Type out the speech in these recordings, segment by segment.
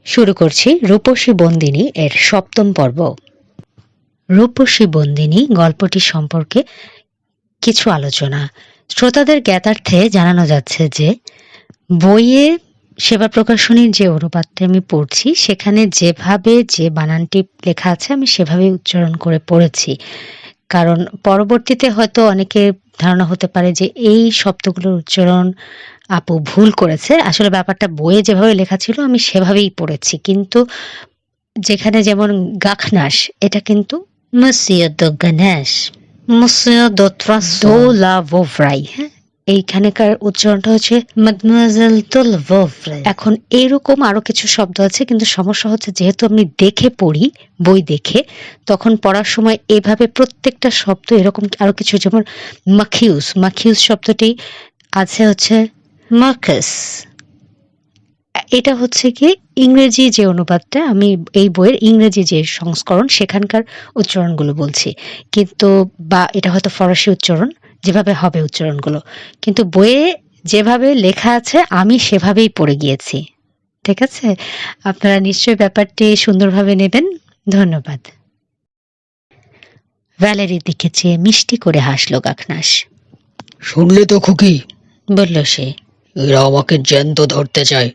শুরু করছি রূপসী বন্দিনী এর ৭ম পর্ব। রূপসী বন্দিনী গল্পটি সম্পর্কে কিছু আলোচনা। শ্রোতাদের জ্ঞাতার্থে জানানো যাচ্ছে যে বইয়ে সেবা প্রকাশনীর যে অনুবাদটা আমি পড়ছি সেখানে যেভাবে যে বানানটি লেখা আছে আমি সেভাবেই উচ্চারণ করে পড়েছি, কারণ পরবর্তীতে হয়তো অনেকে ধারণা হতে পারে যে এই শব্দগুলোর উচ্চারণ আপু ভুল করেছে। আসলে ব্যাপারটা বইয়ে যেভাবে লেখা ছিল আমি সেভাবেই পড়েছি, কিন্তু যেখানে যেমন গাখনাস এটা কিন্তু monsieur de ganache, monsieur de Troisseau la Vauvray, হ্যাঁ, এইখানেকার উচ্চারণটা হচ্ছে mademoiselle de la Vauvray। এখন এরকম আরো কিছু শব্দ আছে, কিন্তু সমস্যা হচ্ছে যেহেতু আমি দেখে পড়ি, বই দেখে, তখন পড়ার সময় এভাবে প্রত্যেকটা শব্দ এরকম আরো কিছু, যেমন মাখিউস, মাখিউস শব্দটি আছে হচ্ছে মার্কাস। এটা হচ্ছে কি ইংরেজি যে অনুবাদটা, আমি এই বইয়ের ইংরেজি যে সংস্করণ সেখানকার উচ্চারণগুলো বলছি, কিন্তু বা এটা হয়তো ফরাসি উচ্চারণ যেভাবে হবে উচ্চারণগুলো, কিন্তু বইয়ে যেভাবে লেখা আছে আমি সেভাবেই পড়ে গিয়েছি। ঠিক আছে, আপনারা নিশ্চয়ই ব্যাপারটি সুন্দরভাবে নেবেন। ধন্যবাদ। ভ্যালেরির দিকে চেয়ে মিষ্টি করে হাসলো গাখনাস। শুনলে তো খুকি, বলল সে, এরা আমাকে জ্যান্ত ধরতে চায়,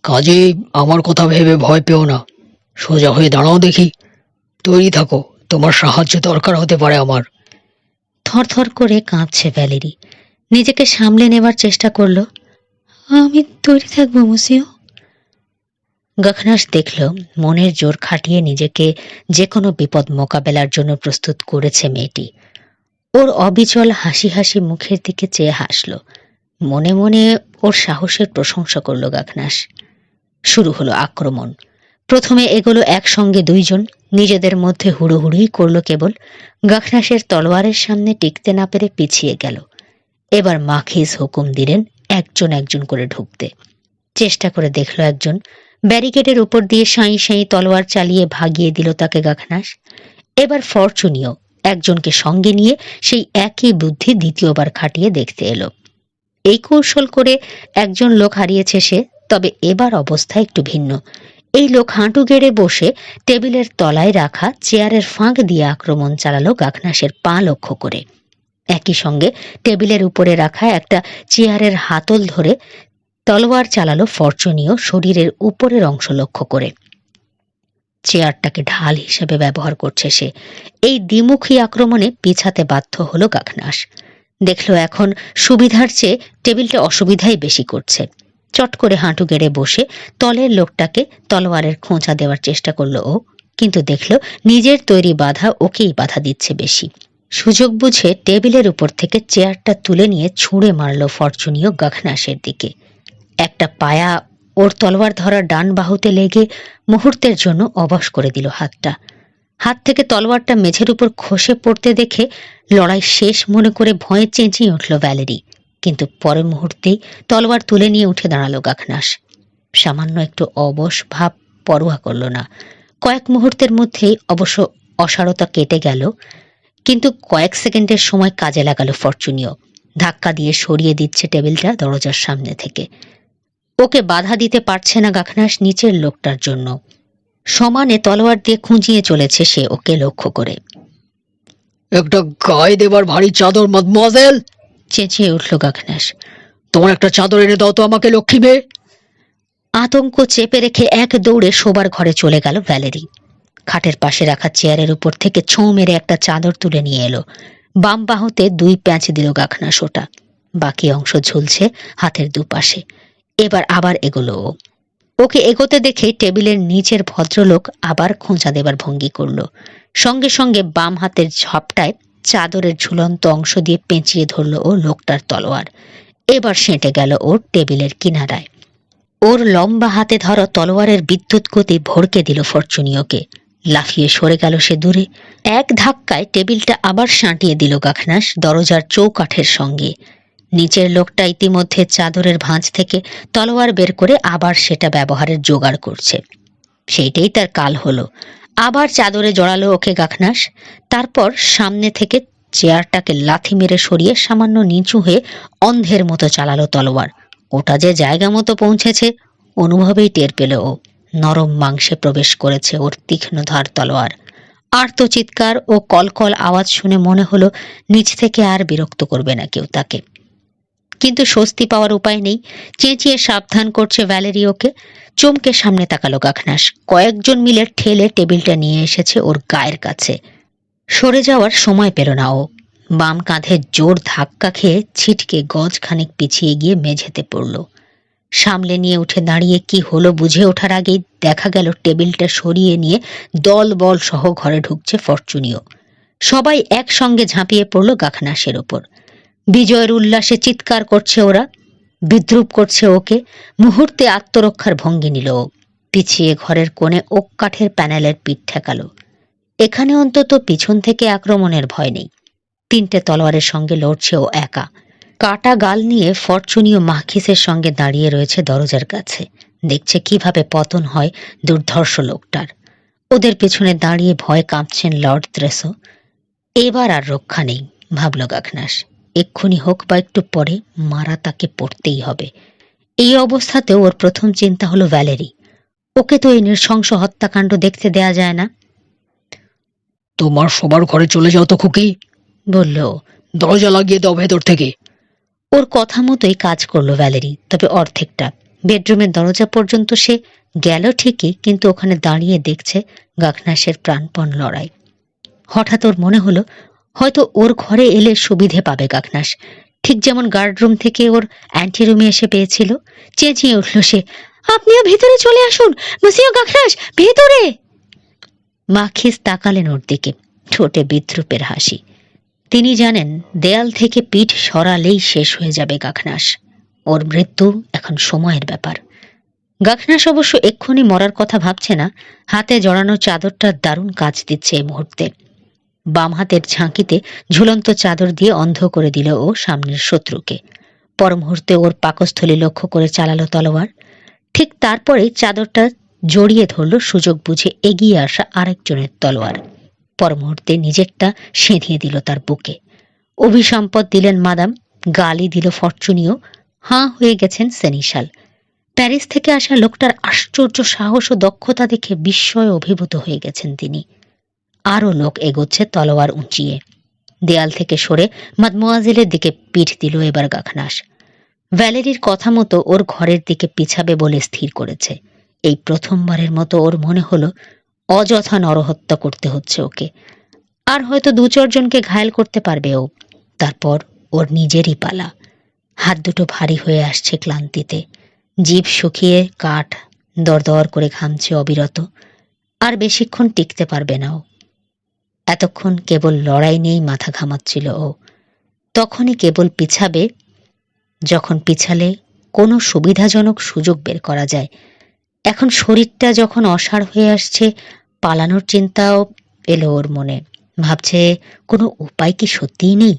কাজেই আমার কথা ভেবে ভয় পেও না, সোজা হয়ে দাঁড়াও দেখি, তৈরি থাকো, তোমার সাহায্য দরকার হতে পারে আমার। থরথর করে কাঁপছে ভ্যালেরি, নিজেকে সামলে নেবার চেষ্টা করলো। আমি তৈরি থাকবো মুসিও। গাখনাস দেখল মনের জোর খাটিয়ে নিজেকে যে কোনো বিপদ মোকাবেলার জন্য প্রস্তুত করেছে মেয়েটি। ওর অবিচল হাসি হাসি মুখের দিকে চেয়ে হাসল, মনে মনে ওর সাহসের প্রশংসা করল গাখনাস। শুরু হলো আক্রমণ। প্রথমে এগুলো একসঙ্গে দুইজন, নিজেদের মধ্যে হুড়োহুড়ি করলো কেবল। গাখনাসের তলোয়ারের সামনে টিকতে না পেরে পিছিয়ে গেল। এবার মাখিজ হুকুম দিলেন একজন একজন করে ঢুকতে। চেষ্টা করে দেখল একজন, ব্যারিকেডের উপর দিয়ে সাঁই সাঁই তলোয়ার চালিয়ে ভাগিয়ে দিল তাকে গাখনাস। এবার ফরচুনিও একজনকে সঙ্গে নিয়ে সেই একই বুদ্ধি দ্বিতীয়বার খাটিয়ে দেখতে এলো। এই কৌশল করে একজন লোক হারিয়েছে সে, তবে এবার অবস্থা একটু ভিন্ন। এই লোক হাঁটু গেড়ে বসে টেবিলের তলায় রাখা চেয়ারের ফাঁক দিয়ে আক্রমণ চালালো গাখনাসের পা লক্ষ্য করে। একই সঙ্গে টেবিলের উপরে রাখা একটা চেয়ারের হাতল ধরে তলোয়ার চালালো ফরচুনিও শরীরের উপরের অংশ লক্ষ্য করে। চেয়ারটাকে ঢাল হিসেবে ব্যবহার করছে সে। এই দ্বিমুখী আক্রমণে পিছাতে বাধ্য হলো গাখনাস। দেখলো এখন সুবিধার চেয়ে টেবিলটা অসুবিধাই বেশি করছে। চট করে হাঁটু গেড়ে বসে তলের লোকটাকে তলোয়ারের খোঁচা দেওয়ার চেষ্টা করলো ও, কিন্তু দেখলো নিজের তৈরি বাধা ওকেই বাধা দিচ্ছে বেশি। সুযোগ বুঝে টেবিলের উপর থেকে চেয়ারটা তুলে নিয়ে ছুঁড়ে মারল ফরচুনিও গাখনাসের দিকে। একটা পায়া ওর তলোয়ার ধরার ডান বাহুতে লেগে মুহূর্তের জন্য অবশ করে দিল হাতটা। হাত থেকে তলোয়ারটা মেঝের উপর খসে পড়তে দেখে লড়াই শেষ মনে করে ভয়ে চেঁচিয়ে উঠল ভ্যালেরি, কিন্তু পরের মুহূর্তেই তলোয়ার তুলে নিয়ে উঠে দাঁড়ালো গাখনাস। সামান্য একটু অবশ ভাব পরোয়া করল না। কয়েক মুহূর্তের মধ্যেই অবশ্য অসারতা কেটে গেল, কিন্তু কয়েক সেকেন্ডের সময় কাজে লাগালো ফরচুনিও। ধাক্কা দিয়ে সরিয়ে দিচ্ছে টেবিলটা দরজার সামনে থেকে। ওকে বাধা দিতে পারছে না গাখনাস নিচের লোকটার জন্য। সমানে তলোয়ার দিয়ে খুঁজিয়ে চলেছে সে ওকে লক্ষ্য করে। একটা গায়ে দেবার ভারী চাদর মাদমোয়াজেল, চেঁচিয়ে উঠল গাখনাস। তোমার একটা চাদর এনে দাও তো আমাকে, লক্ষ্মী মেয়ে। আতঙ্ক চেপে রেখে এক দৌড়ে শোবার ঘরে চলে গেল ভ্যালেরি। খাটের পাশে রাখা চেয়ারের উপর থেকে ছোঁ মেরে একটা চাদর তুলে নিয়ে এলো। বাম বাহুতে 2 প্যাঁচ দিল গাখনাস ওটা, বাকি অংশ ঝুলছে হাতের দুপাশে। এবার আবার এগোলো ও। ওকে এগোতে দেখে টেবিলের নিচের ভদ্রলোক আবার খোঁচা দেবার ভঙ্গি করল। সঙ্গে সঙ্গে বাম হাতের ঝপটায় চাদরের ঝুলন্ত অংশ দিয়ে পেঁচিয়ে ধরল ও লোকটার তলোয়ার। এবার সেঁটে গেল ওর টেবিলের কিনারায়। ওর লম্বা হাতে ধরা তলোয়ারের বিদ্যুৎ গতি ভড়কে দিল ফরচুনিওকে। লাফিয়ে সরে গেল সে দূরে। এক ধাক্কায় টেবিলটা আবার সাঁটিয়ে দিল গাখনাস দরজার চৌকাঠের সঙ্গে। নিচের লোকটা ইতিমধ্যে চাদরের ভাঁজ থেকে তলোয়ার বের করে আবার সেটা ব্যবহারের জোগাড় করছে। সেইটাই তার কাল হলো। আবার চাদরে জড়ালো ওকে গাখনাস। তারপর সামনে থেকে চেয়ারটাকে লাথি মেরে সরিয়ে সামান্য নিচু হয়ে অন্ধের মতো চালালো তলোয়ার। ওটা যে জায়গা মতো পৌঁছেছে অনুভবেই টের পেল ও। নরম মাংসে প্রবেশ করেছে ওর তীক্ষ্ণ ধার তলোয়ার। আর্তচিৎকার ও কলকল আওয়াজ শুনে মনে হলো নিচ থেকে আর বিরক্ত করবে না কেউ তাকে। কিন্তু স্বস্তি পাওয়ার উপায় নেই। চেঁচিয়ে সাবধান করছে ভ্যালেরি ওকে। চমকে সামনে তাকালো গাখনাস। কয়েকজন মিলে ঠেলে টেবিলটা নিয়ে এসেছে ওর গায়ের কাছে। সরে যাওয়ার সময় পেল না ও। বাম কাঁধে জোর ধাক্কা খেয়ে ছিটকে গজ খানিক পিছিয়ে গিয়ে মেঝেতে পড়ল। সামলে নিয়ে উঠে দাঁড়িয়ে কি হলো বুঝে ওঠার আগেই দেখা গেল টেবিলটা সরিয়ে নিয়ে দল বল সহ ঘরে ঢুকছে ফরচুনিও। সবাই একসঙ্গে ঝাঁপিয়ে পড়ল গাখনাসের ওপর। বিজয়ের উল্লাসে চিৎকার করছে ওরা, বিদ্রুপ করছে ওকে। মুহূর্তে আত্মরক্ষার ভঙ্গি নিল ও। পিছিয়ে ঘরের কোণে ওক কাঠের প্যানেলের পিঠ ঠেকালো। এখানে অন্তত পিছন থেকে আক্রমণের ভয় নেই। 3টে তলোয়ারের সঙ্গে লড়ছে ও একা। কাটা গাল নিয়ে ফরচুনিও মাখিসের সঙ্গে দাঁড়িয়ে রয়েছে দরজার কাছে। দেখছে কিভাবে পতন হয় দুর্ধর্ষ লোকটার। ওদের পেছনে দাঁড়িয়ে ভয়ে কাঁপছেন লর্ড ত্রেসো। এবার আর রক্ষা নেই, ভাবল গাখনাস। এক্ষুনি হোক বা একটু পরে মারা তাকে পড়তেই হবে। এই অবস্থাতেও ওর প্রথম চিন্তা হলো ভ্যালেরি। ওকে তো এই নৃশংস হত্যাকাণ্ড দেখতে দেয়া যায় না। তোমার শোবার ঘরে চলে যাও তো খুকি, বলল ও। দরজা লাগিয়ে দাও ভেতর থেকে। ওর কথা মতোই কাজ করলো ভ্যালেরি, তবে অর্ধেকটা। বেডরুমের দরজা পর্যন্ত সে গেল ঠিকই, কিন্তু ওখানে দাঁড়িয়ে দেখছে গাখনাসের প্রাণপণ লড়াই। হঠাৎ ওর মনে হলো হয়তো ওর ঘরে এলে সুবিধে পাবে গাখনাস, ঠিক যেমন গার্ডরুম থেকে ওর অ্যান্টিরুমে এসে পেয়েছিল। চেঁচিয়ে উঠল সে, আপনিও ভেতরে চলে আসুন মসিও গাখনাস, ভেতরে। মাখিস তাকালেন ওর দিকে, ঠোঁটে বিদ্রুপের হাসি। তিনি জানেন দেয়াল থেকে পিঠ সরালেই শেষ হয়ে যাবে গাখনাস। ওর মৃত্যু এখন সময়ের ব্যাপার। গাখনাস অবশ্য এক্ষুনি মরার কথা ভাবছে না। হাতে জড়ানো চাদরটা দারুণ কাজ দিচ্ছে এই মুহূর্তে। বাম হাতের ঝাঁকিতে ঝুলন্ত চাদর দিয়ে অন্ধ করে দিল ও সামনের শত্রুকে। পর মুহূর্তে ওর পাকস্থলী লক্ষ্য করে চালালো তলোয়ার। ঠিক তারপরেই চাদরটা জড়িয়ে ধরল সুযোগ বুঝে এগিয়ে আসা আরেকজনের তলোয়ার। পর মুহূর্তে নিজেরটা সেঁধিয়ে দিল তার বুকে। অভিসম্পদ দিলেন মাদাম, গালি দিল ফরচুনিও। হাঁ হয়ে গেছেন সেনিশাল। প্যারিস থেকে আসা লোকটার আশ্চর্য সাহস ও দক্ষতা দেখে বিস্ময়ে অভিভূত হয়ে গেছেন তিনি। আরও লোক এগোচ্ছে তলোয়ার উঁচিয়ে। দেয়াল থেকে সরে মাদমোয়াজেলের দিকে পিঠ দিল এবার গাখনাস। ভ্যালেরির কথা মতো ওর ঘরের দিকে পিছাবে বলে স্থির করেছে। এই প্রথমবারের মতো ওর মনে হলো অযথা নরহত্যা করতে হচ্ছে ওকে। আর হয়তো 2-4 জনকে ঘায়েল করতে পারবে ও। তারপর ওর নিজেরই পালা। হাত দুটো ভারী হয়ে আসছে ক্লান্তিতে। জিভ শুকিয়ে কাঠ দরদর করে ঘামছে অবিরত। আর বেশিক্ষণ টিকতে পারবে না ও। এতক্ষণ কেবল লড়াই নিয়েই মাথা ঘামাচ্ছিল ও। তখনই কেবল পিছাবে যখন পিছালে কোনো সুবিধাজনক সুযোগ বের করা যায়। এখন শরীরটা যখন অসাড় হয়ে আসছে, পালানোর চিন্তাও এলো ওর মনে। ভাবছে কোনো উপায় কি সত্যিই নেই?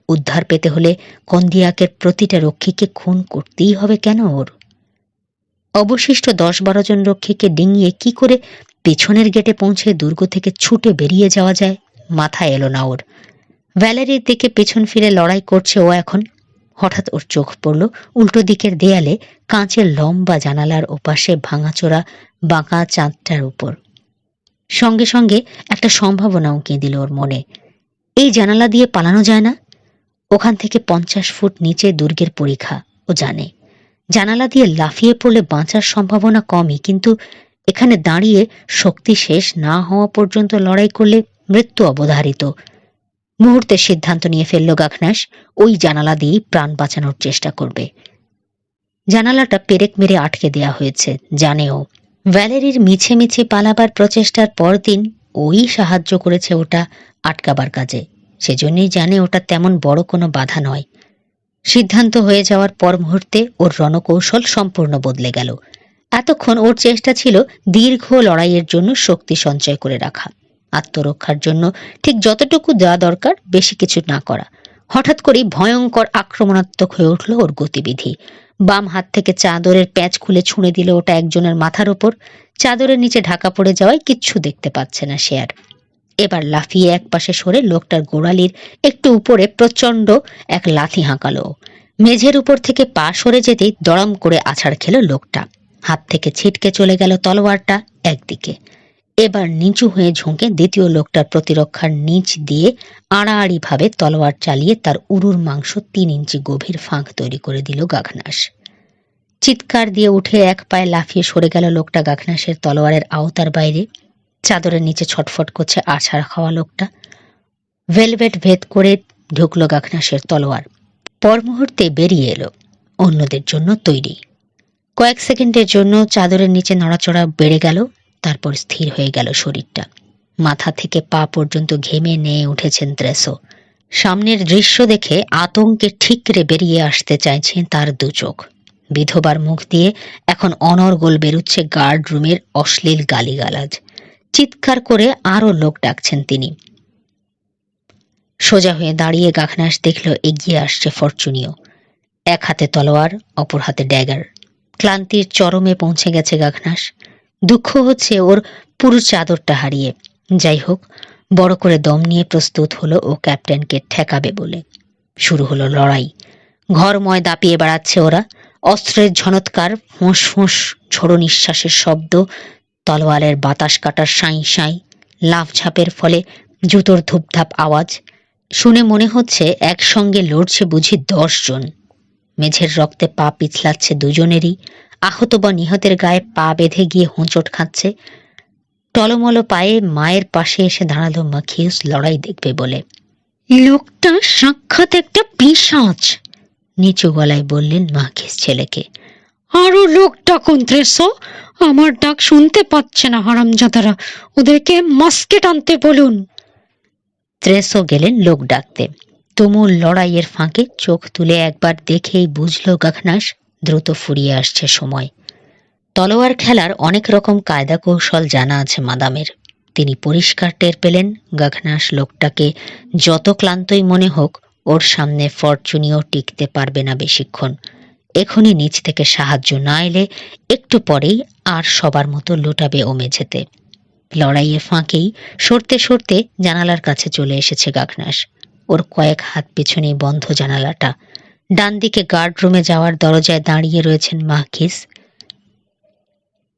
উদ্ধার পেতে হলে কন্দিয়াকের প্রতিটা রক্ষীকে খুন করতেই হবে কেন ওর? অবশিষ্ট 10-12 জন রক্ষীকে ডিঙিয়ে কি করে পেছনের গেটে পৌঁছে দুর্গ থেকে ছুটে বেরিয়ে যাওয়া যায় মাথায় এলো না ওর। ভ্যালেরির দিকে পেছন ফিরে লড়াই করছে ও এখন। হঠাৎ ওর চোখ পড়ল উল্টো দিকের দেয়ালে কাঁচের লম্বা জানালার ওপাশে ভাঙাচোরা বাঁকা চাঁদটার উপর। সঙ্গে সঙ্গে একটা সম্ভাবনা উঁকিয়ে দিল ওর মনে। এই জানালা দিয়ে পালানো যায় না। ওখান থেকে 50 ফুট নিচে দুর্গের পরিখা ও জানে। জানালা দিয়ে লাফিয়ে পড়লে বাঁচার সম্ভাবনা কমই, কিন্তু এখানে দাঁড়িয়ে শক্তি শেষ না হওয়া পর্যন্ত লড়াই করলে মৃত্যু অবধারিত। মুহূর্তে সিদ্ধান্ত নিয়ে ফেলল গাখনাস, ওই জানালা দিয়েই প্রাণ বাঁচানোর চেষ্টা করবে। জানালাটা পেরেক মেরে আটকে দেয়া হয়েছে, জানেও। ভ্যালেরির মিছে মিছে পালাবার প্রচেষ্টার পরদিন ওই সাহায্য করেছে ওটা আটকাবার কাজে। সেজন্যই জানে ওটা তেমন বড় কোনো বাধা নয়। সিদ্ধান্ত হয়ে যাওয়ার পর মুহূর্তে ওর রণকৌশল সম্পূর্ণ বদলে গেল। এতক্ষণ ওর চেষ্টা ছিল দীর্ঘ লড়াইয়ের জন্য শক্তি সঞ্চয় করে রাখা, আত্মরক্ষার জন্য ঠিক যতটুকু দেওয়া দরকার, বেশি কিছু না করা। হঠাৎ করেই ভয়ঙ্কর আক্রমণাত্মক হয়ে উঠল ওর গতিবিধি। বাম হাত থেকে চাদরের প্যাঁচ খুলে ছুঁড়ে দিল ওটা একজনের মাথার ওপর। চাদরের নিচে ঢাকা পড়ে যাওয়ায় কিচ্ছু দেখতে পাচ্ছে না সে আর। এবার লাফিয়ে একপাশে সরে লোকটার গোড়ালির একটু উপরে প্রচণ্ড এক লাথি হাঁকালো। মেঝের উপর থেকে পা সরে যেতেই দড়াম করে আছাড় খেল লোকটা। হাত থেকে ছিটকে চলে গেল তলোয়ারটা একদিকে। এবার নিচু হয়ে ঝুঁকে দ্বিতীয় লোকটার প্রতিরক্ষার নিচ দিয়ে আড়াআড়ি ভাবে তলোয়ার চালিয়ে তার উরুর মাংস 3 ইঞ্চি গভীর ফাঁক তৈরি করে দিল গাখনাস। চিৎকার দিয়ে উঠে এক পায়ে লাফিয়ে সরে গেল লোকটা গাখনাসের তলোয়ারের আওতার বাইরে। চাদরের নিচে ছটফট করছে আছাড় খাওয়া লোকটা। ভেলভেট ভেদ করে ঢুকলো গাখনাসের তলোয়ার। পর মুহূর্তে বেরিয়ে এলো, অন্যদের জন্য তৈরি। কয়েক সেকেন্ডের জন্য চাদরের নিচে নড়াচড়া বেড়ে গেল, তারপর স্থির হয়ে গেল শরীরটা। মাথা থেকে পা পর্যন্ত ঘেমে নিয়ে উঠেছেন ত্রেসো। সামনের দৃশ্য দেখে আতঙ্কে ঠিকরে বেরিয়ে আসতে চাইছেন তার দু চোখ। বিধবার মুখ দিয়ে এখন অনর্গল বেরুচ্ছে গার্ড রুমের অশ্লীল গালিগালাজ। চিৎকার করে আরো লোক ডাকছেন তিনি। সোজা হয়ে দাঁড়িয়ে গাখনাস দেখল এগিয়ে আসছে ফরচুনিও। এক হাতে তলোয়ার, অপর হাতে ড্যাগার। ক্লান্তির চরমে পৌঁছে গেছে গাখনাস। দুঃখ হচ্ছে ওর পুরো চাদরটা হারিয়ে। যাই হোক, বড় করে দম নিয়ে প্রস্তুত হলো ও ক্যাপ্টেনকে ঠেকাবে বলে। শুরু হলো লড়াই। ঘরময় দাপিয়ে বেড়াচ্ছে ওরা। অস্ত্রের ঝনৎকার, ফোঁস ফোঁস ঝোড়ো নিঃশ্বাসের শব্দ, তলোয়ারের বাতাস কাটার সাঁই সাঁই, লাফ ঝাঁপের ফলে জুতোর ধুপধাপ আওয়াজ। শুনে মনে হচ্ছে একসঙ্গে লড়ছে বুঝি 10 জন। মেঝের রক্তে পা পিছলাচ্ছে দুজনেরই। আহত বা নিহতের গায়ে পা বেঁধে গিয়ে হোঁচট খাচ্ছে। টলমলো পায়ে মায়ের পাশে এসে দাঁড়ালো মাখিউস লড়াই দেখবে বলে। লোকটা সাক্ষাৎ একটা পিশাচ, নিচু গলায় বললেন মাখিস ছেলেকে। আরো লোক ডাকুন ত্রেসো, আমার ডাক শুনতে পাচ্ছে না হারামজাদারা, ওদেরকে মাস্কেট আনতে বলুন। ত্রেসো গেলেন লোক ডাকতে। তুমুল লড়াইয়ের ফাঁকে চোখ তুলে একবার দেখেই বুঝলো গাখনাস দ্রুত ফুরিয়ে আসছে সময়। তলোয়ার খেলার অনেক রকম কায়দা কৌশল জানা আছে মাদামের। তিনি পরিষ্কার টের পেলেন গাখনাস লোকটাকে যত ক্লান্তই মনে হোক, ওর সামনে ফরচুনিও টিকতে পারবে না বেশিক্ষণ। এখনই নিচ থেকে সাহায্য না এলে একটু পরেই আর সবার মতো লুটাবে ও মেঝেতে। লড়াইয়ের ফাঁকেই সরতে সরতে জানালার কাছে চলে এসেছে গাখনাস। ওর কয়েক হাত পেছনেই বন্ধ জানালাটা। ডান দিকে গার্ড রুমে যাওয়ার দরজায় দাঁড়িয়ে রয়েছেন মাখিস।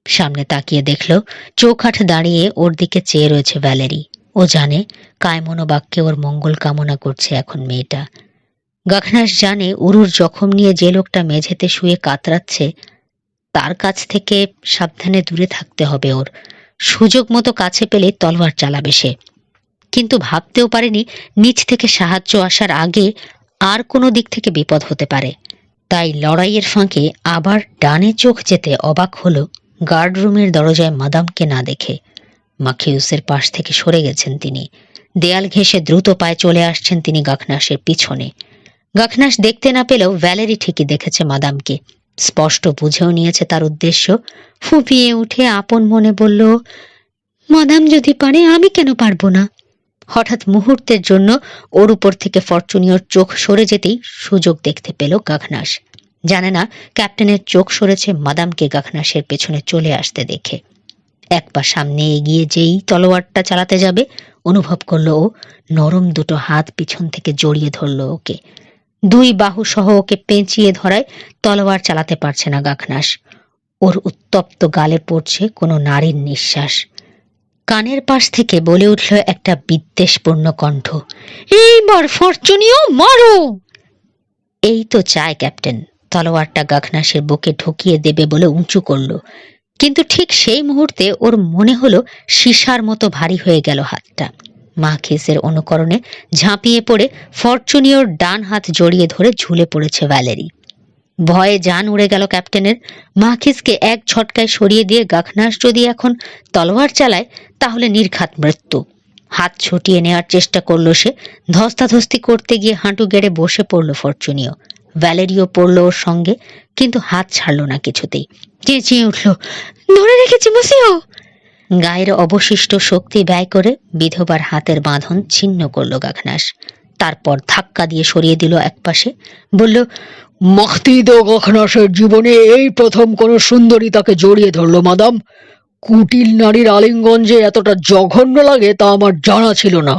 সামনে তাকিয়ে দেখল চৌখাট দাঁড়িয়ে ওর দিকে চেয়ে রয়েছে ভ্যালেরি। ও জানে কায়মনোবাক্যে ওর মঙ্গল কামনা করছে এখন মেয়েটা। গাখনাস জানে উরুর জখম নিয়ে যে লোকটা মেঝেতে শুয়ে কাতরাচ্ছে, তার কাছ থেকে সাবধানে দূরে থাকতে হবে ওর। সুযোগ মতো কাছে পেলে তলোয়ার চালাবে সে। কিন্তু ভাবতেও পারেনি নিচ থেকে সাহায্য আসার আগে আর কোনো দিক থেকে বিপদ হতে পারে। তাই লড়াইয়ের ফাঁকে আবার ডানে চোখ যেতে অবাক হলো গার্ড রুমের দরজায় মাদামকে না দেখে। মাখিউসের পাশ থেকে সরে গেছেন তিনি। দেয়াল ঘেঁষে দ্রুত পায়ে চলে আসছেন তিনি গাখনাসের পিছনে। গাখনাস দেখতে না পেলেও ভ্যালেরি ঠিকই দেখেছে মাদামকে। স্পষ্ট বুঝেও নিয়েছে তার উদ্দেশ্য। ফুঁপিয়ে উঠে আপন মনে বলল, মাদাম যদি পারে আমি কেন পারবো না। হঠাৎ মুহূর্তের জন্য ওর উপর থেকে ফরচুনিওর চোখ সরে যেতেই সুযোগ দেখতে পেল গাখনাস। জানে না ক্যাপ্টেনের চোখ সরেছে মাদামকে গাখনাসের পেছনে চলে আসতে দেখে। এক পা সামনে এগিয়ে যেই তলোয়ারটা চালাতে যাবে, অনুভব করলো ও নরম দুটো হাত পিছন থেকে জড়িয়ে ধরল ওকে। 2 বাহু সহ ওকে পেঁচিয়ে ধরায় তলোয়ার চালাতে পারছে না গাখনাস। ওর উত্তপ্ত গালে পড়ছে কোনো নারীর নিঃশ্বাস। কানের পাশ থেকে বলে উঠল একটা বিদ্বেষপূর্ণ কণ্ঠ, এইবার ফরচুনিও মারো। এই তো চায় ক্যাপ্টেন। তলোয়ারটা গাখনাসের বুকে ঢুকিয়ে দেবে বলে উঁচু করল, কিন্তু ঠিক সেই মুহূর্তে ওর মনে হলো সীসার মতো ভারী হয়ে গেল হাতটা। মাখিসের অনুকরণে ঝাঁপিয়ে পড়ে ফরচুনিওর ডান হাত জড়িয়ে ধরে ঝুলে পড়েছে ভ্যালেরি। ভয়ে জান উড়ে গেল ক্যাপ্টেনের। মাখিসকে এক ঝটকায় সরিয়ে দিয়ে গাখনাস যদি এখন তলোয়ার চালায় তাহলে নির্ঘাত মৃত্যু। হাত ছুটিয়ে নেওয়ার চেষ্টা করলো সে। ধস্তাধস্তি করতে গিয়ে হাঁটু গেড়ে বসে পড়ল ফরচুনিও। ভ্যালেরিও পড়ল ওর সঙ্গে, কিন্তু হাত ছাড়ল না কিছুতেই। চেঁচিয়ে উঠল, ধরে রেখেছি মুসিও। গায়ের অবশিষ্ট শক্তি ব্যয় করে বিধবার হাতের বাঁধন ছিন্ন করল গাখনাস। তারপর ধাক্কা দিয়ে সরিয়ে দিল একপাশে। বলল, মাখতিদ গাখনাসের জীবনে এই প্রথম কোন সুন্দরী তাকে জড়িয়ে ধরলো মাদাম। কুটিল নারীর আলিঙ্গন যে এতটা জঘন্য লাগে তা আমার জানা ছিল না।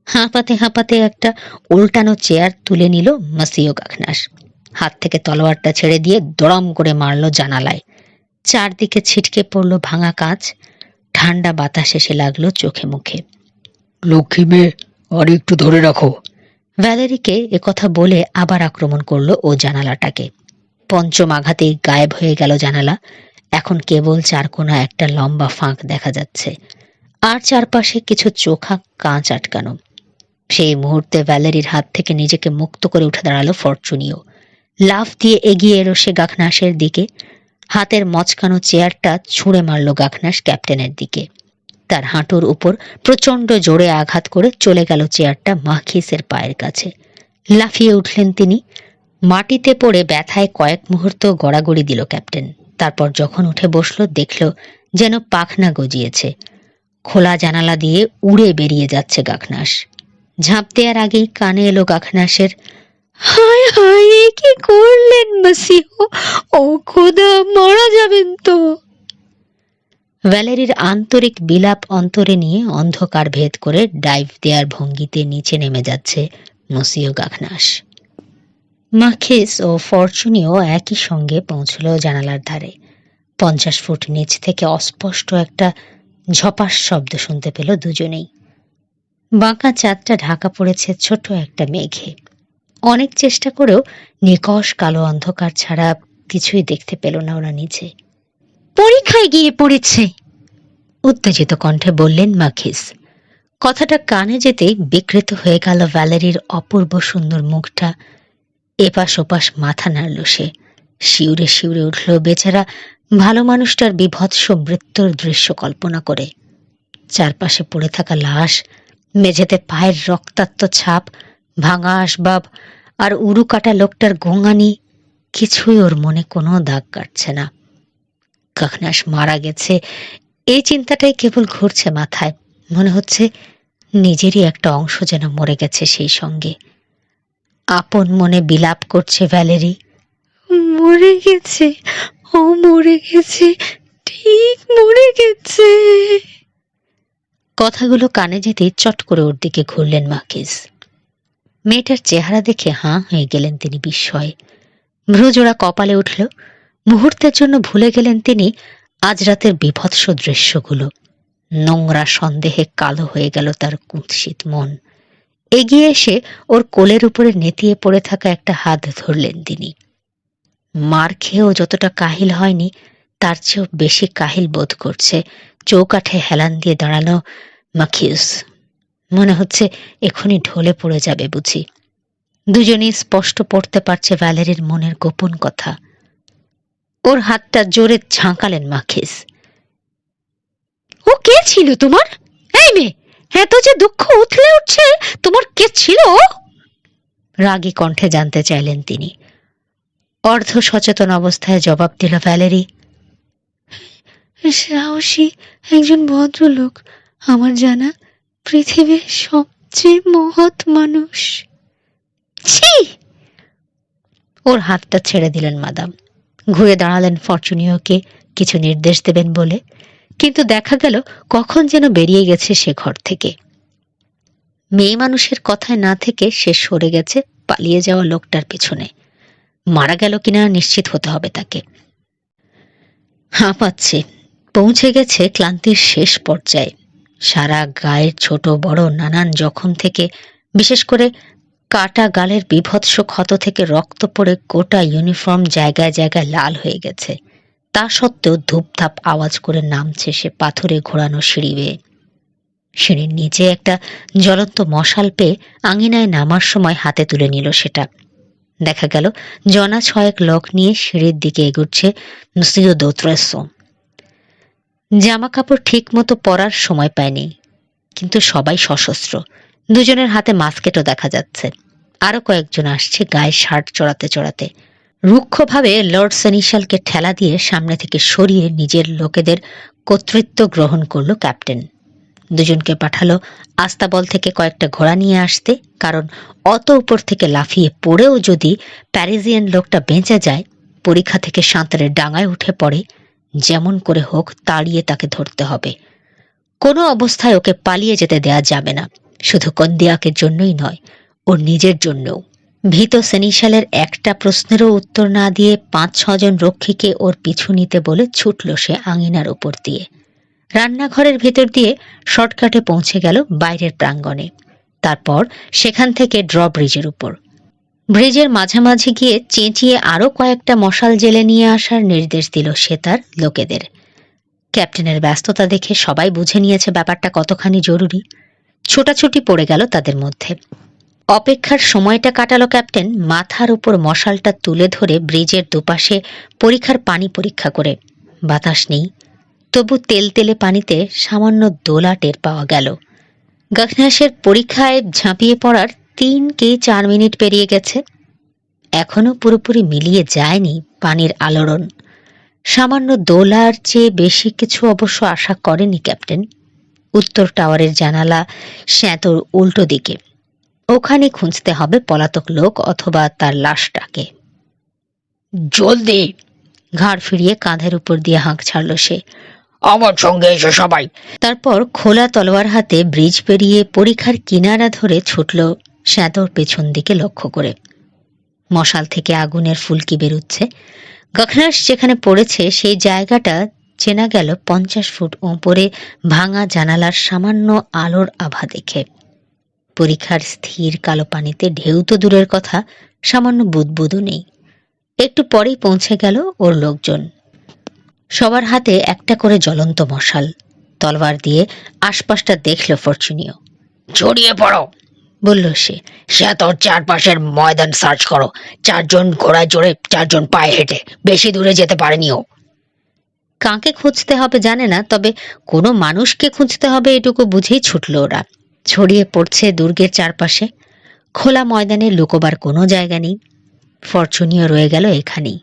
হাঁপাতে হাঁপাতে একটা উল্টানো চেয়ার তুলে নিল মাসিও গাখনাস। হাত থেকে তলোয়ারটা ছেড়ে দিয়ে দড়াম করে মারল জানালায়। চারদিকে ছিটকে পড়ল ভাঙা কাঁচ, ঠান্ডা বাতাস এসে লাগলো চোখে মুখে। লক্ষ্মী মেয়ে, আর একটু ধরে রাখো। ভ্যালেরিকে একথা বলে আবার আক্রমণ করলো ও জানালাটাকে। পঞ্চম আঘাতেই গায়েব হয়ে গেল জানালা। এখন কেবল চারকোনা একটা লম্বা ফাঁক দেখা যাচ্ছে, আর চারপাশে কিছু চোখা কাঁচ আটকানো। সেই মুহূর্তে ভ্যালেরির হাত থেকে নিজেকে মুক্ত করে উঠে দাঁড়ালো ফরচুনিও। লাফ দিয়ে এগিয়ে এলো সে গাখনাসের দিকে। হাতের মচকানো চেয়ারটা ছুঁড়ে মারল গাখনাস ক্যাপ্টেনের দিকে। তার হাঁটুর উপর প্রচণ্ড জোরে আঘাত করে চলে গেল চেয়ারটা মাখিসের পায়ের কাছে। লাফিয়ে উঠলেন তিনি। মাটিতে পড়ে ব্যথায় কয়েক মুহূর্ত গড়াগড়ি দিল ক্যাপ্টেন। তারপর যখন উঠে বসল, দেখল যেন পাখনা গজিয়েছে। খোলা জানালা দিয়ে উড়ে বেরিয়ে যাচ্ছে গাখনাস। ঝাঁপ দেওয়ার আগেই কানে এলো গাখনাসের, হায় হায়, কি করলেন মাসিহো, ও খোদা, মারা যাবেন তো। ভ্যালেরির আন্তরিক বিলাপ অন্তরে নিয়ে অন্ধকার ভেদ করে ডাইভ দেওয়ার ভঙ্গিতে নিচে নেমে যাচ্ছে মসিও গাখনাস। মাখিস ও ফরচুনিও একই সঙ্গে পৌঁছল জানালার ধারে। 50 ফুট নিচ থেকে অস্পষ্ট একটা ঝপাস শব্দ শুনতে পেল দুজনেই। বাঁকা চাঁদটা ঢাকা পড়েছে ছোট একটা মেঘে। অনেক চেষ্টা করেও নিকষ কালো অন্ধকার ছাড়া কিছুই দেখতে পেল না ওরা নিচে। পরীক্ষায় গিয়ে পড়েছে, উত্তেজিত কণ্ঠে বললেন মাখিস। কথাটা কানে যেতেই বিকৃত হয়ে গেল ভ্যালেরির অপূর্ব সুন্দর মুখটা। এপাশ ওপাশ মাথা নাড়ল সে। শিউরে শিউরে উঠল বেচারা ভালো মানুষটার বিভৎস মৃত্যুর দৃশ্য কল্পনা করে। চারপাশে পড়ে থাকা লাশ, মেঝেতে পায়ের রক্তাক্ত ছাপ, ভাঙা আসবাব আর উরু কাটা লোকটার গোঙানি, কিছুই ওর মনে কোনো দাগ কাটছে না। গাখনাস মারা গেছে এই চিন্তাটাই কেবল ঘুরছে মাথায়। মনে হচ্ছে নিজেরই একটা অংশ যেন মরে গেছে সেই সঙ্গে। আপন মনে বিলাপ করছে ভ্যালেরি, মরে গেছে, ও মরে গেছে, ঠিক মরে গেছে। কথাগুলো কানে যেতেই চট করে ওর দিকে ঘুরলেন মাখিস। মেয়েটার চেহারা দেখে হাঁ হয়ে গেলেন তিনি বিস্ময়ে। ভ্রুজোড়া কপালে উঠল। মুহূর্তের জন্য ভুলে গেলেন তিনি আজ রাতের বিভৎস দৃশ্যগুলো। নোংরা সন্দেহে কালো হয়ে গেল তার কুৎসিত মন। এগিয়ে এসে ওর কোলের উপরে নেতিয়ে পড়ে থাকা একটা হাত ধরলেন তিনি। মার খেয়েও যতটা কাহিল হয়নি, তার চেয়েও বেশি কাহিল বোধ করছে চৌকাঠে হেলান দিয়ে দাঁড়ানো মাখিউস। মনে হচ্ছে এখনই ঢলে পড়ে যাবে বুঝি। দুজনেই স্পষ্ট পড়তে পারছে ভ্যালেরির মনের গোপন কথা। ওর হাতটা জোরে ঝাঁকালেন মাখিস। ও কে ছিল তোমার? এই মেয়ে, এত যে দুঃখ উথলে উঠছে, তোমার কে ছিল? রাগী কণ্ঠে জানতে চাইলেন তিনি। অর্ধ সচেতন অবস্থায় জবাব দিল ভ্যালেরি, সাহসী একজন ভদ্রলোক, আমার জানা পৃথিবীর সবচেয়ে মহৎ মানুষ। ছি! ওর হাতটা ছেড়ে দিলেন মাদাম। ঘুরে দাঁড়ালেন ফরচুনিওকে কিছু নির্দেশ দেবেন বলে, কিন্তু দেখা গেল কখন যেন বেরিয়ে গেছে সে ঘর থেকে। মেয়ে মানুষের কথায় না থেকে সে সরে গেছে পালিয়ে যাওয়া লোকটার পিছনে। মারা গেল কিনা নিশ্চিত হতে হবে তাকে। হাঁপাচ্ছে, পৌঁছে গেছে ক্লান্তির শেষ পর্যায়ে। সারা গায়ের ছোট বড় নানান জখম থেকে, বিশেষ করে কাটা গালের বিভৎস ক্ষত থেকে রক্ত পড়ে গোটা ইউনিফর্ম জায়গায় জায়গায় লাল হয়ে গেছে। তা সত্ত্বেও ধূপধাপ আওয়াজ করে নামছে সে পাথরে ঘোরানো সিঁড়ি বেয়ে। সিঁড়ির নিচে একটা জ্বলন্ত মশাল পেয়ে আঙিনায় নামার সময় হাতে তুলে নিল সেটা। দেখা গেল জনা 6 লোক নিয়ে সিঁড়ির দিকে এগুচ্ছে মসিও দোত্রেসো। জামা কাপড় ঠিক মতো পরার সময় পায়নি, কিন্তু সবাই সশস্ত্র। দুজনের হাতে মাস্কেটও দেখা যাচ্ছে। আরো কয়েকজন আসছে গায়ে শার্ট চড়াতে চড়াতে। রুক্ষভাবে লর্ড সেনিশালকে ঠেলা দিয়ে সামনে থেকে সরিয়ে নিজের লোকেদের কর্তৃত্ব গ্রহণ করল ক্যাপ্টেন। দুজনকে পাঠালো আস্তাবল থেকে কয়েকটা ঘোড়া নিয়ে আসতে, কারণ অত উপর থেকে লাফিয়ে পড়েও যদি প্যারিজিয়ান লোকটা বেঁচে যায়, পরীক্ষা থেকে সাঁতারের ডাঙায় উঠে পড়ে, যেমন করে হোক তাড়িয়ে তাকে ধরতে হবে। কোনো অবস্থায় ওকে পালিয়ে যেতে দেয়া যাবে না, শুধু কন্দিয়াকের জন্যই নয়, ওর নিজের জন্যও। ভীত সেনিশালের একটা প্রশ্নেরও উত্তর না দিয়ে 5-6 জন রক্ষীকে ওর পিছু নিতে বলে ছুটল সে আঙিনার উপর দিয়ে। রান্নাঘরের ভেতর দিয়ে শর্টকাটে পৌঁছে গেল বাইরের প্রাঙ্গণে, তারপর সেখান থেকে ড্রব্রিজের উপর। ব্রিজের মাঝামাঝি গিয়ে চেঁচিয়ে আরো কয়েকটা মশাল জেলে নিয়ে আসার নির্দেশ দিল সে তার লোকেদের। ক্যাপ্টেনের ব্যস্ততা দেখে সবাই বুঝে নিয়েছে ব্যাপারটা কতখানি জরুরি। ছোটাছুটি পড়ে গেল তাদের মধ্যে। অপেক্ষার সময়টা কাটালো ক্যাপ্টেন মাথার উপর মশালটা তুলে ধরে ব্রিজের দুপাশে পরীক্ষার পানি পরীক্ষা করে। বাতাস নেই, তবু তেলতেলে পানিতে সামান্য দোলা টের পাওয়া গেল। গাখনাসের পরীক্ষায় ঝাঁপিয়ে পড়ার 3 কি 4 মিনিট পেরিয়ে গেছে। এখনো পুরোপুরি মিলিয়ে যায়নি পানির আলোড়ন। সামান্য দোলার চেয়ে বেশি কিছু অবশ্য আশা করেনি ক্যাপ্টেন। উত্তর টাওয়ারের জানালা শ্যাতর উল্টো দিকে, ওখানে খুঁজতে হবে পলাতক লোক অথবা তার লাশটাকে। জলদি! ঘাড় ফিরিয়ে কাঁধের উপর দিয়ে হাঁক ছাড়ল সে। আমার সঙ্গে এসো সবাই। তারপর খোলা তলোয়ার হাতে ব্রিজ পেরিয়ে পরীক্ষার কিনারা ধরে ছুটল শ্যাতর পেছন দিকে লক্ষ্য করে। মশাল থেকে আগুনের ফুলকি বেরুচ্ছে। গাখনাস যেখানে পড়েছে সেই জায়গাটা চেনা গেল 50 ফুট ওপরে ভাঙা জানালার সামান্য আলোর আভা দেখে। পরীক্ষার স্থির কালো পানিতে ঢেউ তো দূরের কথা, সামান্য বুদবুদও নেই। একটু পরেই পৌঁছে গেল ওর লোকজন। সবার হাতে একটা করে জ্বলন্ত মশাল। তলোয়ার দিয়ে আশপাশটা দেখল ফরচুনিও। ছড়িয়ে পড়ো, বলল সে। তোর চারপাশের ময়দান সার্চ করো। 4 জন ঘোড়ায় চড়ে, 4 জন পায়ে হেঁটে, বেশি দূরে যেতে পারেনি ও। কাকে খুঁজতে হবে জানে না, তবে কোনো মানুষকে খুঁজতে হবে এটুকু বুঝেই ছুটল ওরা। ছড়িয়ে পড়ছে দুর্গের চারপাশে। খোলা ময়দানে লুকোবার কোনো জায়গা নেই। ফরচুনিও রয়ে গেল এখানেই।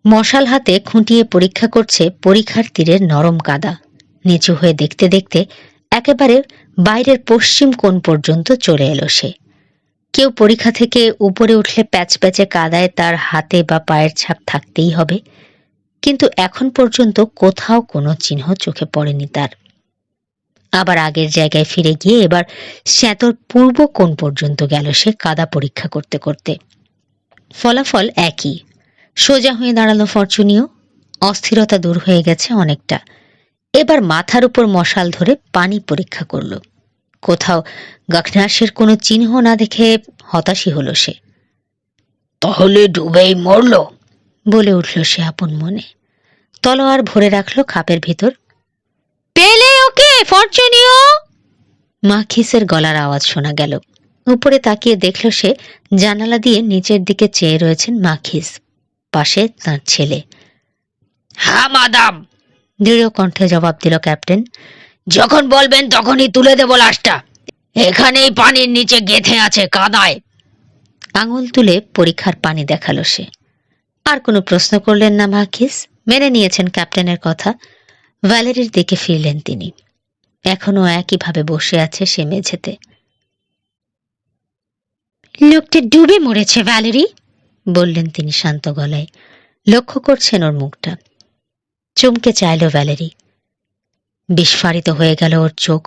মশাল হাতে খুঁটিয়ে পরীক্ষা করছে পরীক্ষার তীরের নরম কাদা। নিচু হয়ে দেখতে দেখতে একেবারে বাইরের পশ্চিম কোণ পর্যন্ত চলে এলো সে। কেউ পরীক্ষা থেকে উপরে উঠলে প্যাচ প্যাচে কাদায় তার হাতে বা পায়ের ছাপ থাকতেই হবে, কিন্তু এখন পর্যন্ত কোথাও কোনো চিহ্ন চোখে পড়েনি তার। আবার আগের জায়গায় ফিরে গিয়ে এবার শ্যাতর পূর্ব কোণ পর্যন্ত গেল সে কাদা পরীক্ষা করতে করতে। ফলাফল একই। সোজা হয়ে দাঁড়ালো ফরচুনিও। অস্থিরতা দূর হয়ে গেছে অনেকটা। এবার মাথার উপর মশাল ধরে পানি পরীক্ষা করল। কোথাও গাখনাসের কোনো চিহ্ন না দেখে হতাশই হলো সে। তাহলে ডুবেই মরল, বলে উঠল সে আপন মনে। তলোয়ার ভরে রাখলো খাপের ভিতর। পেলে ওকে ফরচুনিও! মাখিসের গলার আওয়াজ শোনা গেল। উপরে তাকিয়ে দেখল সে জানালা দিয়ে নিচের দিকে চেয়ে রয়েছেন মাখিস, পাশে তার ছেলে। হ্যাঁ মাদাম, দৃঢ় কণ্ঠে জবাব দিল ক্যাপ্টেন। যখন বলবেন তখনই তুলে দেব লাশটা। এখানেই পানির নিচে গেঁথে আছে কাদায়। আঙুল তুলে পরীক্ষার পানি দেখালো সে। আর কোনো প্রশ্ন করলেন না মাখিস, মেনে নিয়েছেন ক্যাপ্টেনের কথা। ভ্যালেরির দিকে ফিরলেন তিনি। এখনো একইভাবে বসে আছে সে মেঝেতে। লোকটা ডুবে মরেছে ভ্যালেরি, বললেন তিনি শান্ত গলায়। লক্ষ্য করছেন ওর মুখটা। চমকে চাইল ভ্যালেরি। বিস্ফারিত হয়ে গেল ওর চোখ।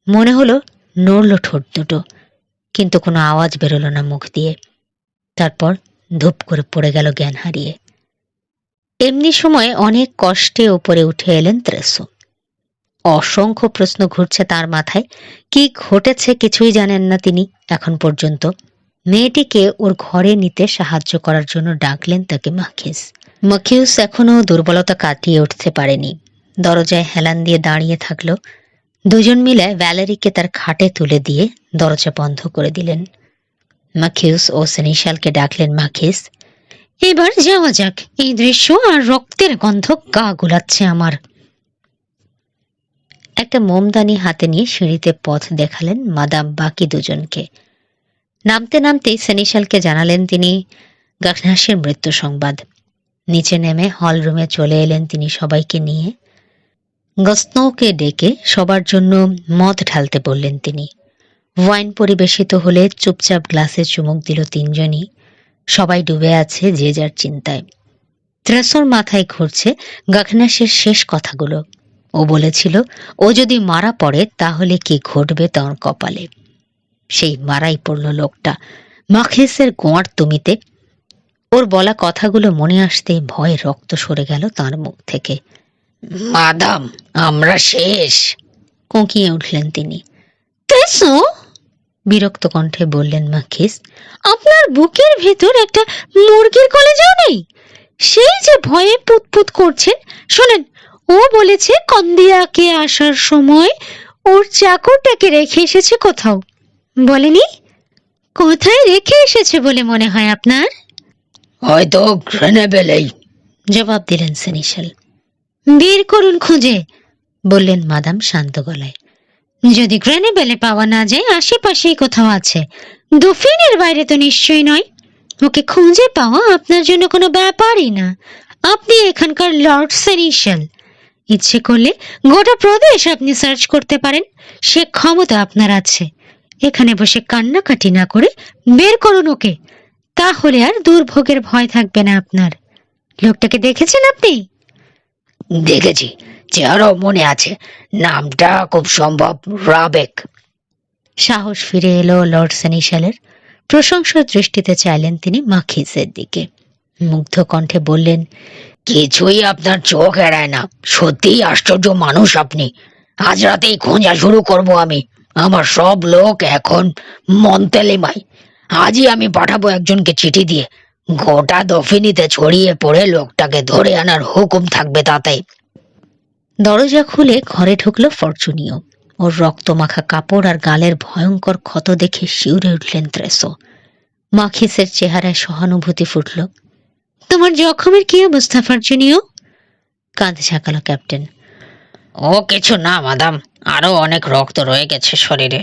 মনে হলো নড়ল ঠোঁট দুটো, কিন্তু কোনো আওয়াজ বেরোলো না মুখ দিয়ে। তারপর ধূপ করে পড়ে গেল জ্ঞান হারিয়ে। এমনি সময়ে অনেক কষ্টে উপরে উঠে এলেন ত্রেসো। অসংখ্য প্রশ্ন ঘুরছে তার মাথায়। কি ঘটেছে কিছুই জানেন না তিনি এখন পর্যন্ত। মেয়েটিকে ওর ঘরে নিতে সাহায্য করার জন্য ডাকলেন তাকে মাখিস। মাখিউস এখনো দুর্বলতা কাটিয়ে উঠতে পারেনি। দরজায় হেলান দিয়ে দাঁড়িয়ে থাকলো। দুজন মিলে ভ্যালেরিকে তার খাটে তুলে দিয়ে দরজা বন্ধ করে দিলেন। মাখিউস ও সেনিশালকে ডাকলেন। মাখিস, এবার যাওয়া যাক। এই দৃশ্য আর রক্তের গন্ধ গা গুলাচ্ছে আমার। একটা মোমদানি হাতে নিয়ে সিঁড়িতে পথ দেখালেন মাদাম বাকি দুজনকে। নামতে নামতেই সেনিশালকে জানালেন তিনি গাখনাসের মৃত্যু সংবাদ। নিচে নেমে হল রুমে চলে এলেন তিনি সবাইকে নিয়ে। গস্নোকে ডেকে সবার জন্য মদ ঢালতে বললেন তিনি। ওয়াইন পরিবেশিত হলে চুপচাপ গ্লাসে চুমুক দিল তিনজনই। সবাই ডুবে আছে যে যার চিন্তায়। ত্রেসোর মাথায় ঘুরছে গাখনাসের শেষ কথাগুলো। ও বলেছিল ও যদি মারা পড়ে তাহলে কি ঘটবে তার কপালে। সেই মারাই পড়ল লোকটা। মাখিসের গোয়ার তুমিতে ওর বলা কথাগুলো মনে আসতেই ভয়ে রক্ত সরে গেল তার মুখ থেকে। মাদাম, আমরা শেষ, কোঁকিয়ে উঠলেন তিনি। তেসো, বিরক্ত কণ্ঠে বললেন মাখিস, আপনার বুকের ভেতর একটা মুরগির কলেজাও নেই? সেই যে ভয়ে পুতপুত করছেন। শোনেন, ও বলেছে কন্দিয়াকে আসার সময় ওর চাকরটাকে রেখে এসেছে কোথাও। বলেনি? কোথায় রেখে এসেছে বলে মনে হয় আপনার? হয়তো গ্রেনেবেলেই, জবাব দিলেন সেনিশাল। বের করুন খুঁজে, বললেন মাদাম শান্ত গলায়। যদি গ্রেনেবেলে পাওয়া না যায়, আশেপাশেই কোথাও আছে। দফিনের বাইরে তো নিশ্চয়ই নয়। ওকে খুঁজে পাওয়া আপনার জন্য কোনো ব্যাপারই না। আপনি এখানকার লর্ড সেনিশাল। ইচ্ছে করলে গোটা প্রদেশ আপনি সার্চ করতে পারেন। সে ক্ষমতা আপনার আছে। এখানে বসে কান্নাকাটি না করে বের করুন ওকে। তাহলে আর দুর্ভোগের ভয় থাকবে না আপনার। লোকটাকে দেখেছেন আপনি? দেখেছি, চেহারাও মনে আছে। নামটা খুব সম্ভব রাবেক। সাহস ফিরে এলো লর্ড সেনিশালের। প্রশংসার দৃষ্টিতে চাইলেন তিনি মাখিসের দিকে। মুগ্ধ কণ্ঠে বললেন, কিছুই আপনার চোখ এড়ায় না। সত্যিই আশ্চর্য মানুষ আপনি। আজ রাতেই খোঁজা শুরু করব আমি। আমার সব লোক এখন মন্তেলিমায়। আজই আমি পাঠাবো একজনকে চিঠি দিয়ে। গোটা দফিনিতে ছড়িয়ে পড়ে লোকটাকে ধরে আনার হুকুম থাকবে তাতেই। দরজা খুলে ঘরে ঢুকলো ফরচুনিও। ওর রক্তমাখা কাপড় আর গালের ভয়ঙ্কর ক্ষত দেখে শিউরে উঠলেন ত্রেসো। মাখিসের চেহারায় সহানুভূতি ফুটল। তোমার জখমের কি অবস্থা ফরচুনিও? কাঁধে ঝাঁকালো ক্যাপ্টেন। ও কিছু না মাদাম, আরো অনেক রক্ত রয়ে গেছে শরীরে।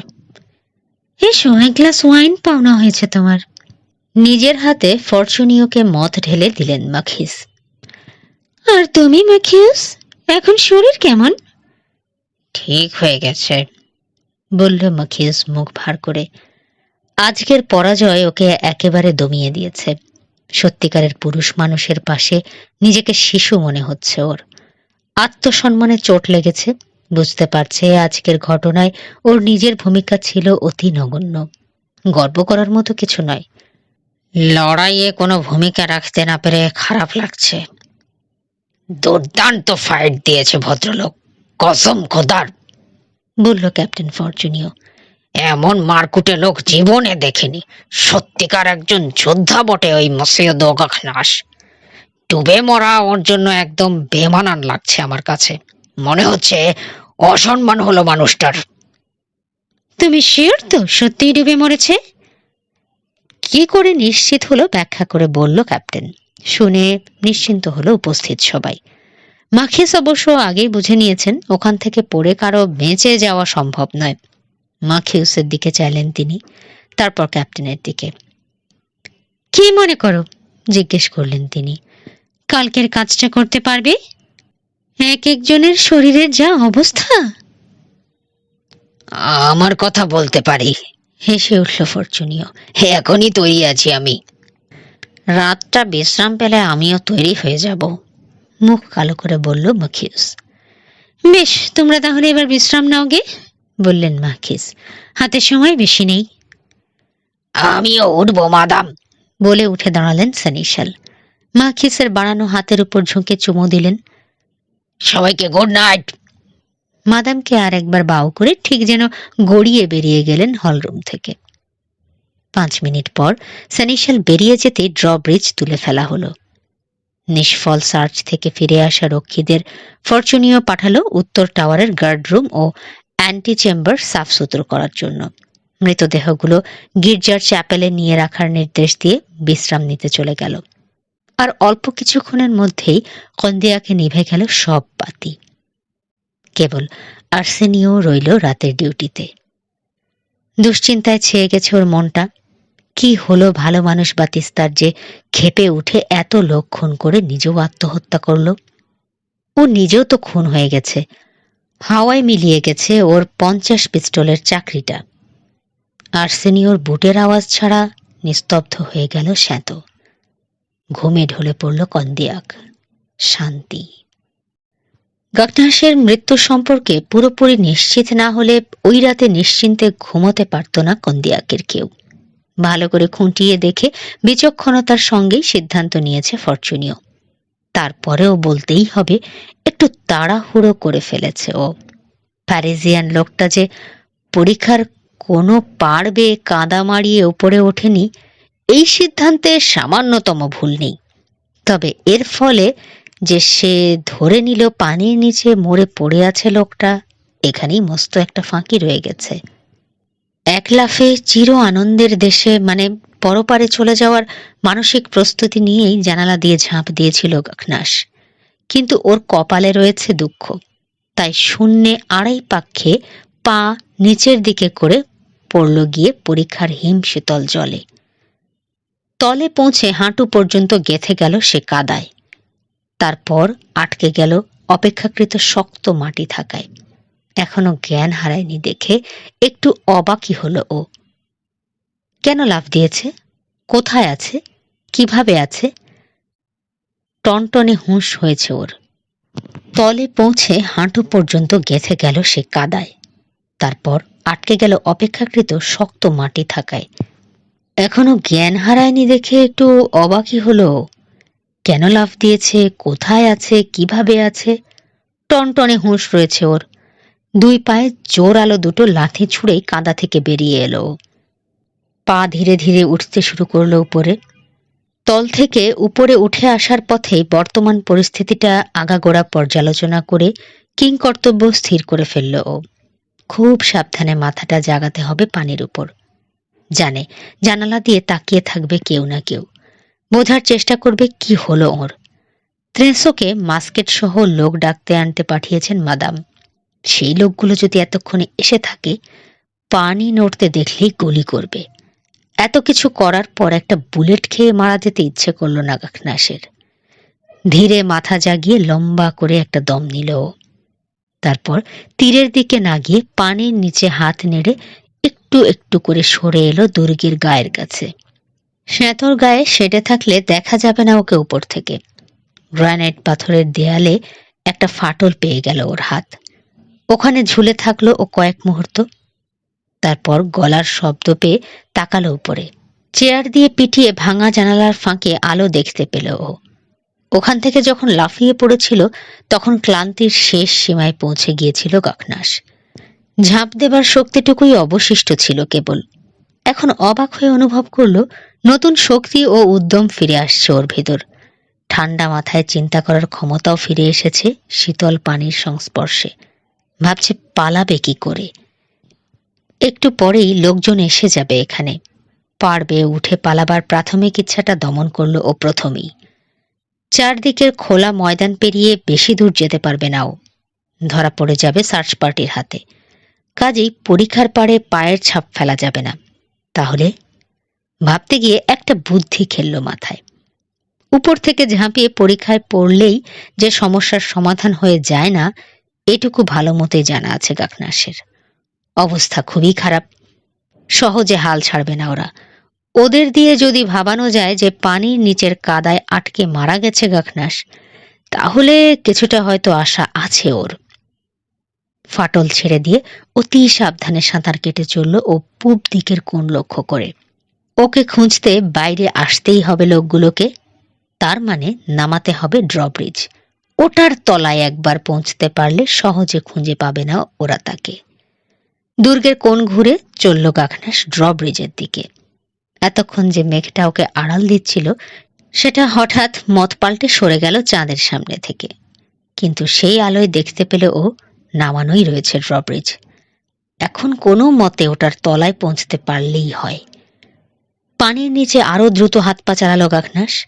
এসো, এক গ্লাস ওয়াইন পাওনা হয়েছে তোমার। নিজের হাতে ফরচুনিওকে মদ ঢেলে দিলেন মাখিস। আর তুমি মাখিউস, এখন শরীর কেমন? ঠিক হয়ে গেছে, বলল মাখিউস মুখ ভার করে। আজকের পরাজয় ওকে একেবারে দমিয়ে দিয়েছে। সত্যিকারের পুরুষ মানুষের পাশে নিজেকে শিশু মনে হচ্ছে ওর। আত্মসম্মানে চোট লেগেছে। বুঝতে পারছে আজকের ঘটনায় ওর নিজের ভূমিকা ছিল অতি নগণ্য। গর্ব করার মতো কিছু নয়। লড়াইয়ে কোনো ভূমিকা রাখতে না পেরে খারাপ লাগছে। দুর্দান্ত ফাইট দিয়েছে ভদ্রলোক, কসম খোদার, বলল ক্যাপ্টেন ফরচুনিও। এমন মারকুটে লোক জীবনে দেখেনি। সত্যিকার একজন যোদ্ধা বটে ওই মসিয় দোগাখনাস। ডুবে মরা ওর জন্য একদম বেমানান লাগছে আমার কাছে। মনে হচ্ছে অসম্মান হলো মানুষটার। তুমি শিওর তো সত্যিই ডুবে মরেছে? কি করে নিশ্চিত হলো ব্যাখ্যা করে বলল ক্যাপ্টেন। শুনে নিশ্চিন্ত হলো উপস্থিত সবাই। মাখিস অবশ্য আগেই বুঝে নিয়েছেন ওখান থেকে পড়ে কারো বেঁচে যাওয়া সম্ভব নয়। মাখিউসের দিকে চাইলেন তিনি, তারপর ক্যাপ্টেনের দিকে। কি মনে করো, জিজ্ঞেস করলেন তিনি, কালকের কাজটা করতে পারবে? এক একজনের শরীরের যা অবস্থা। আমার কথা বলতে পারি, হেসে উঠল ফরচুনিও। এখনই তৈরি আছি আমি। রাতটা বিশ্রাম পেলে আমিও তৈরি হয়ে যাব, মুখ কালো করে বলল মাখিউস। বেশ, তোমরা তাহলে এবার বিশ্রাম নাও গে, বললেন মাখিস। হাতে সময় বেশি নেই। আমিও উঠবো মাদাম, বলে উঠে দাঁড়ালেন সেনিশাল। মাখিসের বাড়ানো হাতের উপর ঝুঁকে চুমু দিলেন। সবাইকে গুড নাইট। মাদামকে আর একবার বাউ করে ঠিক যেন গড়িয়ে বেরিয়ে গেলেন হলরুম থেকে। 5 মিনিট পর সেনিশাল বেরিয়ে যেতে ড্রব্রিজ তুলে ফেলা হলো। নিষ্ফল সার্চ থেকে ফিরে আসা রক্ষীদের ফরচুনিও পাঠালো উত্তর টাওয়ারের গার্ড রুম ও অ্যান্টি চেম্বার সাফসুতরো করার জন্য। মৃতদেহগুলো গির্জার চ্যাপেলে নিয়ে রাখার নির্দেশ দিয়ে বিশ্রাম নিতে চলে গেল। আর অল্প কিছুক্ষণের মধ্যেই কন্দিয়াকে নিভে গেল সব বাতি। কেবল আর্সেনিও রইল রাতের ডিউটিতে। দুশ্চিন্তায় ছেয়ে গেছে ওর মনটা। কি হলো ভালো মানুষ বাতিস্তার যে ক্ষেপে উঠে এত লোক খুন করে নিজেও আত্মহত্যা করলো? ও নিজেও তো খুন হয়ে গেছে। হাওয়ায় মিলিয়ে গেছে ওর 50 পিস্তলের চাকরিটা। আর্সেনিওর বুটের আওয়াজ ছাড়া নিস্তব্ধ হয়ে গেল শ্যাত। ঘুমে ঢলে পড়ল কন্দিয়াক। শান্তি। গাকনাসের মৃত্যু সম্পর্কে পুরোপুরি নিশ্চিত না হলে ওই রাতে নিশ্চিন্তে ঘুমোতে পারত না কন্দিয়াকের কেউ। ভালো করে খুঁটিয়ে দেখে বিচক্ষণতার সঙ্গেই সিদ্ধান্ত নিয়েছে ফরচুনিও। তারপরেও বলতেই হবে, একটু তাড়াহুড়ো করে ফেলেছে ও। প্যারিজিয়ান লোকটা যে পরীক্ষার কোনো পার বেয়ে কাদা মারিয়ে উপরে ওঠেনি, এই সিদ্ধান্তে সামান্যতম ভুল নেই। তবে এর ফলে যে সে ধরে নিল পানির নিচে মরে পড়ে আছে লোকটা, এখানেই মস্ত একটা ফাঁকি রয়ে গেছে। এক লাফে চির আনন্দের দেশে মানে পরপারে চলে যাওয়ার মানসিক প্রস্তুতি নিয়েই জানালা দিয়ে ঝাঁপ দিয়েছিল গাখনাস। কিন্তু ওর কপালে রয়েছে দুঃখ, তাই শূন্যে আড়াই পাক্ষে পা নিচের দিকে করে পড়ল গিয়ে পরীক্ষার হিম শীতল জলে। তলে পৌঁছে হাঁটু পর্যন্ত গেঁথে গেল সে কাদায়। তারপর আটকে গেল অপেক্ষাকৃত শক্ত মাটি থাকায়। এখনো জ্ঞান হারায়নি দেখে একটু অবাকই হলো ও। কেন লাফ দিয়েছে, কোথায় আছে, কিভাবে আছে? টনটনে হুঁশ হয়েছে ওর। তলে পৌঁছে হাঁটু পর্যন্ত গেঁথে গেল সে কাদায়। তারপর আটকে গেল অপেক্ষাকৃত শক্ত মাটি থাকায়। এখনো জ্ঞান হারায়নি দেখে একটু অবাকই হলো। কেন লাফ দিয়েছে, কোথায় আছে, কিভাবে আছে? টনটনে হুঁশ রয়েছে ওর। দুই পায়ে জোরালো দুটো লাথি ছুঁড়েই কাদা থেকে বেরিয়ে এলো। পা ধীরে ধীরে উঠতে শুরু করলো উপরে। তল থেকে উপরে উঠে আসার পথে বর্তমান পরিস্থিতিটা আগাগোড়া পর্যালোচনা করে কিংকর্তব্য স্থির করে ফেলল ও। খুব সাবধানে মাথাটা জাগাতে হবে পানির উপর। জানে জানালা দিয়ে তাকিয়ে থাকবে কেউ না কেউ, বোঝার চেষ্টা করবে কি হলো ওর। ত্রেসোকে মাস্কেট সহ লোক ডাকতে আনতে পাঠিয়েছেন মাদাম। সেই লোকগুলো যদি এতক্ষণে এসে থাকে, পানি নড়তে দেখলেই গুলি করবে। এত কিছু করার পর একটা বুলেট খেয়ে মারা যেতে ইচ্ছে করলো না গাখনাসের। ধীরে মাথা জাগিয়ে লম্বা করে একটা দম নিল। তারপর তীরের দিকে না গিয়ে পানির নিচে হাত নেড়ে একটু একটু করে সরে এলো দুর্গের গায়ের কাছে। শ্বেতর গায়ে সেটে থাকলে দেখা যাবে না ওকে উপর থেকে। গ্রানাইট পাথরের দেয়ালে একটা ফাটল পেয়ে গেল ওর হাত। ওখানে ঝুলে থাকলো ও কয়েক মুহূর্ত। তারপর গলার শব্দ পেয়ে তাকালো উপরে। চেয়ার দিয়ে পিটিয়ে ভাঙা জানালার ফাঁকে আলো দেখতে পেল ও। ওখান থেকে যখন লাফিয়ে পড়েছিল তখন ক্লান্তির শেষ সীমায় পৌঁছে গিয়েছিল গাখনাস। ঝাঁপ দেবার শক্তিটুকুই অবশিষ্ট ছিল কেবল। এখন অবাক হয়ে অনুভব করলো নতুন শক্তি ও উদ্যম ফিরে আসছে ওর ভেতর। ঠান্ডা মাথায় চিন্তা করার ক্ষমতাও ফিরে এসেছে শীতল পানির সংস্পর্শে। ভাবছে পালাবে কি করে। একটু পরেই লোকজন এসে যাবে এখানে। পারবে উঠে পালাবার প্রাথমিক ইচ্ছাটা দমন করলো ও প্রথমেই। চারদিকের খোলা ময়দান পেরিয়ে বেশি দূর যেতে পারবে না ও। ধরা পড়ে যাবে সার্চ পার্টির হাতে। কাজেই পরীক্ষার পাড়ে পায়ের ছাপ ফেলা যাবে না। তাহলে ভাবতে গিয়ে একটা বুদ্ধি খেলল মাথায়। উপর থেকে ঝাঁপিয়ে পরীক্ষায় পড়লেই যে সমস্যার সমাধান হয়ে যায় না, এটুকু ভালো মতোই জানা আছে গাখনাসের। অবস্থা খুবই খারাপ, সহজে হাল ছাড়বে না ওরা। ওদের দিয়ে যদি ভাবানো যায় যে পানির নিচের কাদায় আটকে মারা গেছে গাখনাস, তাহলে কিছুটা হয়তো আশা আছে ওর। ফাটল ছেড়ে দিয়ে অতি সাবধানে সাঁতার কেটে চলল ও পূব দিকের কোণ লক্ষ্য করে। ওকে খুঁজতে বাইরে আসতেই হবে লোকগুলোকে। তার মানে নামাতে হবে ড্রব্রিজ। ওটার তলায় একবার পৌঁছতে পারলে সহজে খুঁজে পাবে না ওরা তাকে। দুর্গের কোণ ঘুরে চলল গাখনাস ড্রব্রিজের দিকে। এতক্ষণ যে মেঘটা ওকে আড়াল দিচ্ছিল, সেটা হঠাৎ মত পাল্টে সরে গেল চাঁদের সামনে থেকে। কিন্তু সেই আলোয় দেখতে পেল ও নামানোই রয়েছে ড্রব্রিজ। এখন কোনো মতে ওটার তলায় পৌঁছতে পারলেই হয়। পানির নিচে আরো দ্রুত হাত পা চালালো গাখনাস।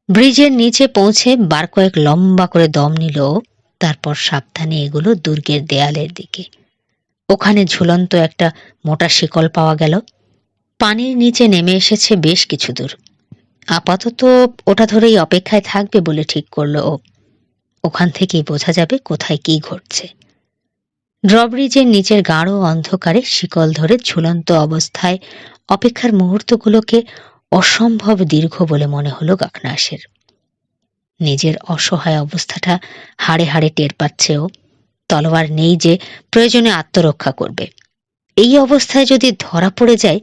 ব্রিজের নিচে পৌঁছে বার কয়েক লম্বা করে দম নিল। তারপর সাবধানে এগুলো দুর্গের দেয়ালের দিকে। ওখানে ঝুলন্ত একটা মোটা শিকল পাওয়া গেল। পানির নিচে নেমে এসেছে বেশ কিছু দূর। আপাতত ওটা ধরেই অপেক্ষায় থাকবে বলে ঠিক করলো ও। ওখান থেকেই বোঝা যাবে কোথায় কি ঘটছে। ড্রব্রিজের নিচের গাঢ় অন্ধকারে শিকল ধরে ঝুলন্ত অবস্থায় অপেক্ষার মুহূর্তগুলোকে অসম্ভব দীর্ঘ বলে মনে হলো গাখনাসের। নিজের অসহায় অবস্থাটা হাড়ে হাড়ে টের পাচ্ছে ও। তলোয়ার নেই যে প্রয়োজনে আত্মরক্ষা করবে। এই অবস্থায় যদি ধরা পড়ে যায়,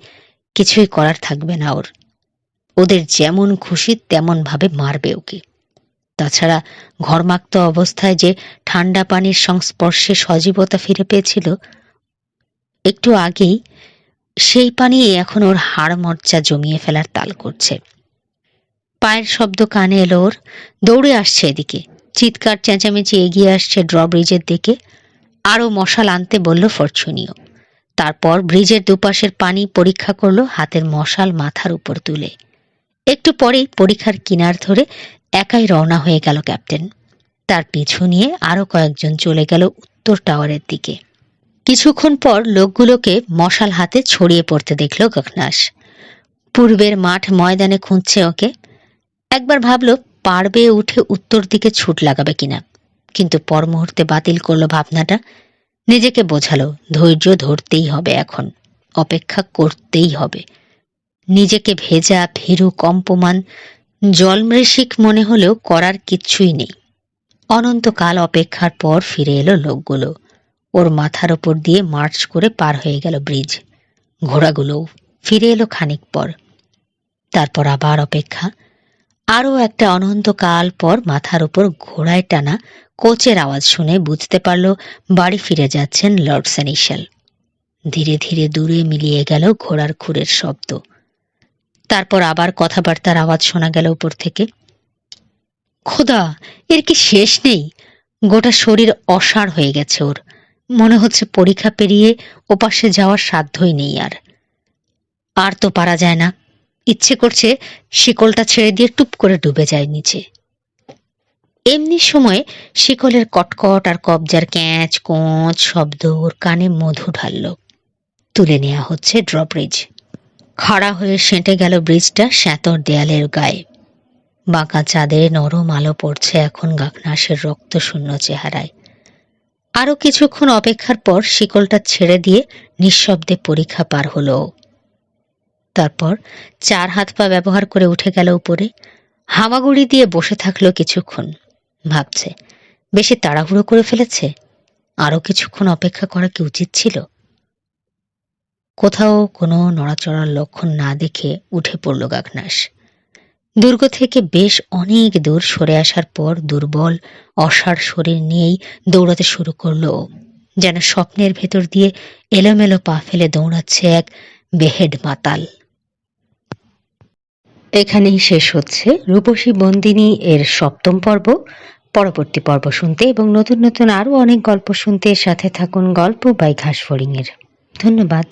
কিছুই করার থাকবে না ওর। ওদের যেমন খুশি তেমন ভাবে মারবে ওকে। তাছাড়া ঘর্মাক্ত অবস্থায় যে ঠান্ডা পানির সংস্পর্শে সজীবতা ফিরে পেয়েছিল একটু আগেই, সেই পানি এখন ওর হাড় মজ্জা জমিয়ে ফেলার তাল করছে। পায়ের শব্দ কানে এলো ওর, দৌড়ে আসছে এদিকে, চিৎকার চেঁচামেচি এগিয়ে আসছে ড্রব্রিজের দিকে। আরো মশাল আনতে বলল ফরচুনিও। তারপর ব্রিজের দুপাশের পানি পরীক্ষা করলো হাতের মশাল মাথার উপর তুলে। একটু পরেই পরীক্ষার কিনার ধরে একাই রওনা হয়ে গেল ক্যাপ্টেন। তার পিছু নিয়ে আরো কয়েকজন চলে গেল উত্তর টাওয়ারের দিকে। কিছুক্ষণ পর লোকগুলোকে মশাল হাতে ছড়িয়ে পড়তে দেখল গগনাস। পূর্বের মাঠ ময়দানে খুঁজছে ওকে। একবার ভাবলো পারবে উঠে উত্তর দিকে ছুট লাগাবে কিনা, কিন্তু পর মুহূর্তে বাতিল করলো ভাবনাটা। নিজেকে বোঝালো ধৈর্য ধরতেই হবে, এখন অপেক্ষা করতেই হবে। নিজেকে ভেজা, ভীরু, কম্পমান, জলমৃষিক মনে হলেও করার কিচ্ছুই নেই। অনন্তকাল অপেক্ষার পর ফিরে এলো লোকগুলো। ওর মাথার ওপর দিয়ে মার্চ করে পার হয়ে গেল ব্রিজ। ঘোড়াগুলোও ফিরে এলো খানিক পর। তারপর আবার অপেক্ষা। আরও একটা অনন্তকাল পর মাথার উপর ঘোড়ায় টানা কোচের আওয়াজ শুনে বুঝতে পারল বাড়ি ফিরে যাচ্ছেন লর্ড সেনিশাল। ধীরে ধীরে দূরে মিলিয়ে গেল ঘোড়ার খুরের শব্দ। তারপর আবার কথাবার্তার আওয়াজ শোনা গেল উপর থেকে। খোদা, এর কি শেষ নেই? গোটা শরীর অসাড় হয়ে গেছে ওর। মনে হচ্ছে পরীক্ষা পেরিয়ে ওপাশে যাওয়ার সাধ্যই নেই আর। আর তো পারা যায় না। ইচ্ছে করছে শিকলটা ছেড়ে দিয়ে টুপ করে ডুবে যায় নিচে। এমনি সময় শিকলের কটকট আর কবজার ক্যাঁচ কোঁচ শব্দ ওর কানে মধু ঢালল। তুলে নেওয়া হচ্ছে ড্রব্রিজ। খাড়া হয়ে সেঁটে গেল ব্রিজটা শ্যাতর দেয়ালের গায়ে। বাঁকা চাঁদে নরম আলো পড়ছে এখন গাগনাসের রক্তশূন্য চেহারায়। আরো কিছুক্ষণ অপেক্ষার পর শিকলটা ছেড়ে দিয়ে নিঃশব্দে পরীক্ষা পার হলো। তারপর 4 হাত পা ব্যবহার করে উঠে গেল উপরে। হামাগুড়ি দিয়ে বসে থাকলো কিছুক্ষণ। ভাবছে বেশি তাড়াহুড়ো করে ফেলেছে, আরো কিছুক্ষণ অপেক্ষা করা কি উচিত ছিল? কোথাও কোনো নড়াচড়ার লক্ষণ না দেখে উঠে পড়ল গাগনাস। দুর্গ থেকে বেশ অনেক দূর সরে আসার পর দুর্বল অসাড় শরীর নিয়েই দৌড়াতে শুরু করলো, যেন স্বপ্নের ভেতর দিয়ে এলোমেলো পা ফেলে দৌড়াচ্ছে এক বেহেড মাতাল। এখানেই শেষ হচ্ছে রূপসী বন্দিনী এর 7ম পর্ব। পরবর্তী পর্ব শুনতে এবং নতুন নতুন আরো অনেক গল্প শুনতে সাথে থাকুন গল্প বাই ঘাসফড়িং এর। ধন্যবাদ।